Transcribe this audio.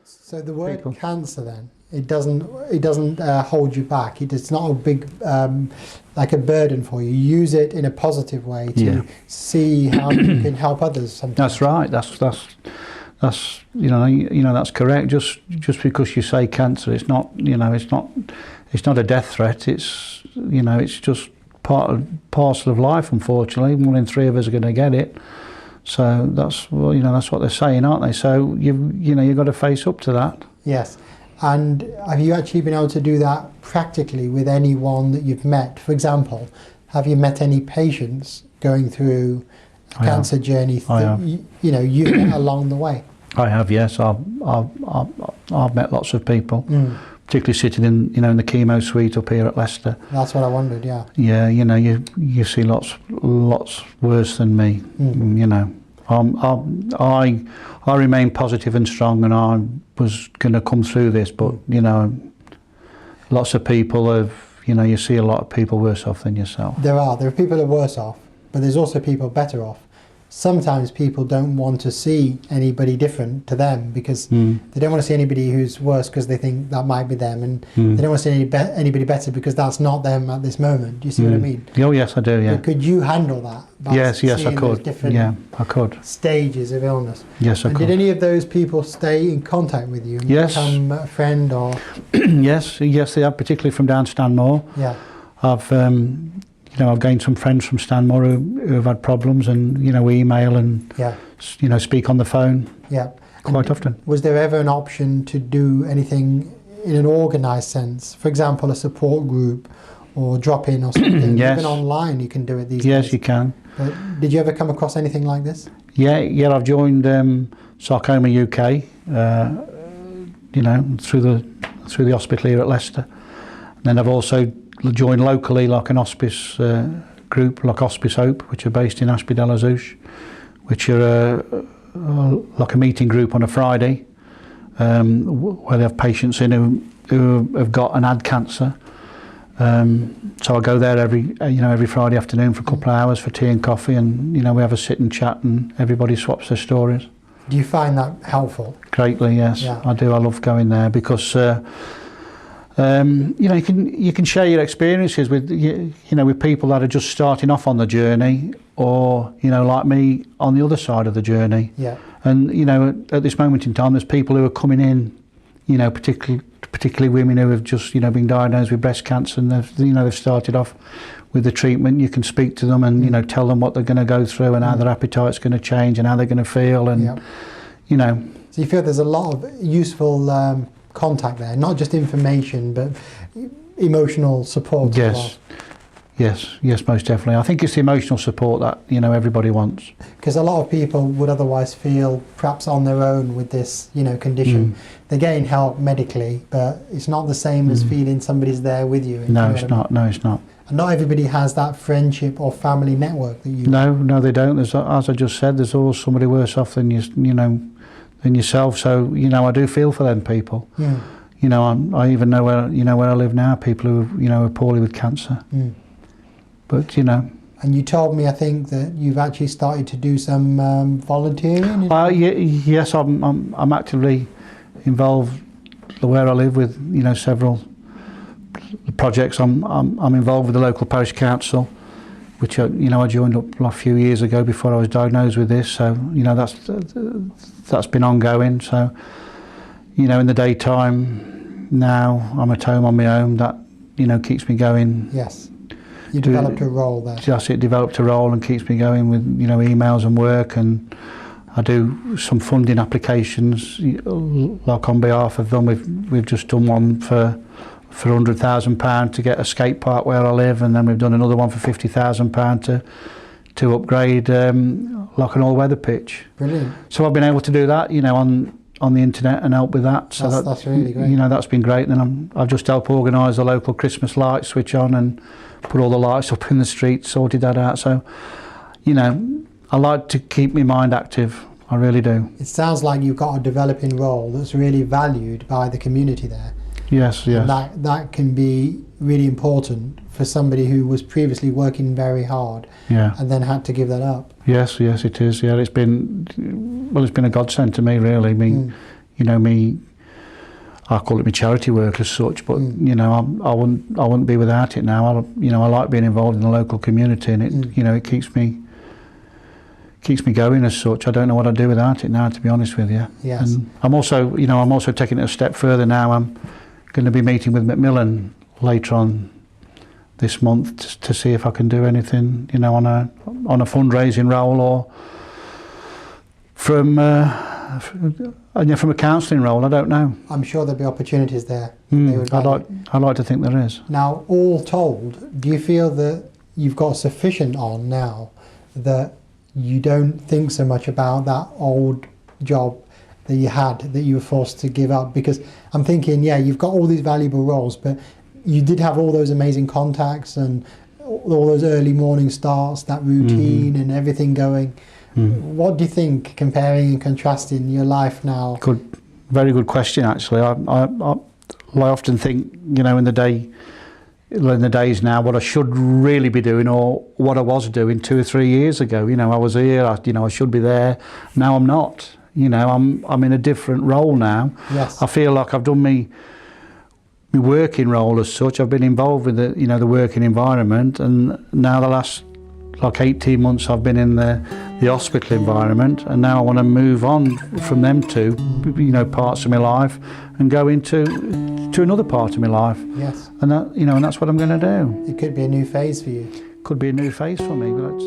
So the word people. cancer then, it doesn't hold you back. It's not a big like a burden for you. You use it in a positive way to see how you can help others sometimes. That's right. That's that's correct. Just because you say cancer, it's not a death threat. It's just parcel of life. Unfortunately, 1 in 3 of us are going to get it. So that's what they're saying, aren't they? So you've got to face up to that. Yes. And have you actually been able to do that practically with anyone that you've met? For example, have you met any patients going through a cancer journey that you met along the way? I have, yes. I've met lots of people, particularly sitting in the chemo suite up here at Leicester. That's what I wondered. Yeah. Yeah, you see lots worse than me. I remain positive and strong, and I was going to come through this, but lots of people have, you see a lot of people worse off than yourself. There are people who are worse off, but there's also people better off. Sometimes people don't want to see anybody different to them because they don't want to see anybody who's worse because they think that might be them, and they don't want to see anybody better because that's not them at this moment. Do you see what I mean? Oh yes, I do. Yeah. But could you handle that? Yes, I could. I could. Stages of illness. Yes, I could. Did any of those people stay in contact with you? And yes. Become a friend or? yes, they have, particularly from down Stanmore. Yeah. I've gained some friends from Stanmore who have had problems, and we email and speak on the phone. Yeah. Quite often. Was there ever an option to do anything in an organised sense? For example, a support group or drop-in or something? Yes. Even online you can do it these days. Yes, you can. But did you ever come across anything like this? Yeah, I've joined Sarcoma UK, through the hospital here at Leicester. And then I've also joined locally like an hospice group, like Hospice Hope, which are based in Ashby-de-la-Zouch, which are like a meeting group on a Friday, where they have patients in who have got and had cancer. So I go there every Friday afternoon for a couple of hours for tea and coffee, and we have a sit and chat, and everybody swaps their stories. Do you find that helpful? Greatly, yes. Yeah. I do. I love going there because you can share your experiences with with people that are just starting off on the journey, or like me on the other side of the journey. Yeah. And at this moment in time, there's people who are coming in, particularly women who have just been diagnosed with breast cancer, and they've started off with the treatment. You can speak to them and tell them what they're going to go through and how their appetite's going to change and how they're going to feel, and So you feel there's a lot of useful contact there, not just information but emotional support. Yes. Yes, most definitely. I think it's the emotional support that everybody wants. Because a lot of people would otherwise feel perhaps on their own with this condition. They're getting help medically, but it's not the same as feeling somebody's there with you. No, it's not. No, it's not. And not everybody has that friendship or family network that you. No, they don't. There's, as I just said, there's always somebody worse off than than yourself. So I do feel for them people. Yeah. I even know where I live now. People who are poorly with cancer. But And you told me, I think, that you've actually started to do some volunteering. Yes, I'm actively involved where I live with several projects. I'm involved with the local parish council, which I joined up a few years ago before I was diagnosed with this. So that's been ongoing. So in the daytime now I'm at home on my own. That keeps me going. Yes. You developed a role there. Just it developed a role and keeps me going with emails and work, and I do some funding applications like on behalf of them. We've just done one for £100,000 to get a skate park where I live, and then we've done another one for £50,000 to upgrade like an all-weather pitch. Brilliant. So I've been able to do that on the internet and help with that. So that's really great. That's been great. And then I've just helped organise the local Christmas lights switch on and put all the lights up in the street, sorted that out. So, I like to keep my mind active. I really do. It sounds like you've got a developing role that's really valued by the community there. Yes. And that can be really important for somebody who was previously working very hard and then had to give that up. Yes, it is. Yeah, it's been a godsend to me, really. Me I call it my charity work as such, but you know, I wouldn't be without it now. You know, I like being involved in the local community, and it you know, it keeps me going as such. I don't know what I'd do without it now, to be honest with you. Yes. And I'm also taking it a step further now. I'm going to be meeting with Macmillan later on this month to see if I can do anything, you know, on a fundraising role, or from a counselling role. I don't know. I'm sure there'll be opportunities there. I'd like to think there is. Now, all told, do you feel that you've got sufficient on now that you don't think so much about that old job that you had, that you were forced to give up? Because I'm thinking, yeah, you've got all these valuable roles, but you did have all those amazing contacts and all those early morning starts, that routine and everything going. What do you think, comparing and contrasting your life now? Very good question, actually. I often think, you know, in the days now, what I should really be doing, or what I was doing 2 or 3 years ago. You know, I was here, I should be there. Now I'm not. You know, I'm in a different role now. Yes. I feel like I've done my working role as such. I've been involved with the working environment, and now the last 18 months I've been in the hospital environment, and now I want to move on from them two, you know, parts of my life, and go into another part of my life. Yes. And that, you know, and that's what I'm going to do. It could be a new phase for you. Could be a new phase for me, but